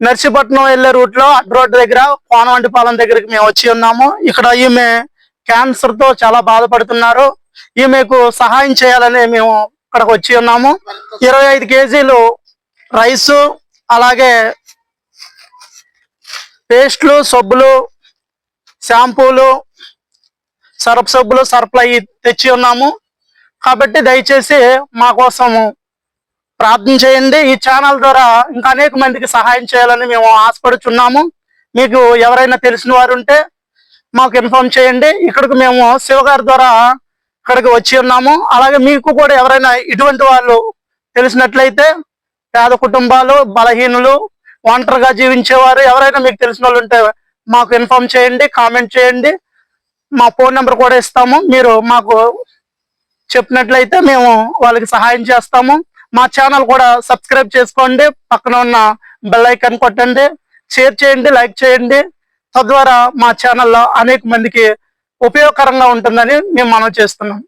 నర్సీపట్నం వెళ్లే రూట్ లో అడ్ రోడ్ దగ్గర కోనవంటిపాలెం దగ్గరికి మేము వచ్చి ఉన్నాము. ఇక్కడ ఈమె క్యాన్సర్ తో చాలా బాధపడుతున్నారు. ఈమెకు సహాయం చేయాలని మేము ఇక్కడికి వచ్చి ఉన్నాము. 25 కేజీలు రైసు, అలాగే పేస్ట్లు, సబ్బులు, షాంపూలు, సర్ఫ్ సబ్బులు, సర్ఫ్లు అవి తెచ్చి ఉన్నాము. కాబట్టి దయచేసి మా కోసము ప్రార్థన చేయండి. ఈ ఛానల్ ద్వారా ఇంకా అనేక మందికి సహాయం చేయాలని మేము ఆశపడుచున్నాము. మీకు ఎవరైనా తెలిసిన వారు ఉంటే మాకు ఇన్ఫార్మ్ చేయండి. ఇక్కడికి మేము శివగారి ద్వారా ఇక్కడికి వచ్చి ఉన్నాము. అలాగే మీకు కూడా ఎవరైనా ఇటువంటి వాళ్ళు తెలిసినట్లయితే, పేద కుటుంబాలు, బలహీనులు, ఒంటరిగా జీవించేవారు ఎవరైనా మీకు తెలిసిన వాళ్ళు ఉంటే మాకు ఇన్ఫార్మ్ చేయండి, కామెంట్ చేయండి. మా ఫోన్ నెంబర్ కూడా ఇస్తాము. మీరు మాకు చెప్పినట్లయితే మేము వాళ్ళకి సహాయం చేస్తాము. మా ఛానల్ కూడా సబ్స్క్రైబ్ చేసుకోండి, పక్కన ఉన్న బెల్ ఐకాన్ కొట్టండి, షేర్ చేయండి, లైక్ చేయండి. తద్వారా మా ఛానల్లో అనేక మందికి ఉపయోగకరంగా ఉంటుందని మేము మనవి చేస్తున్నాం.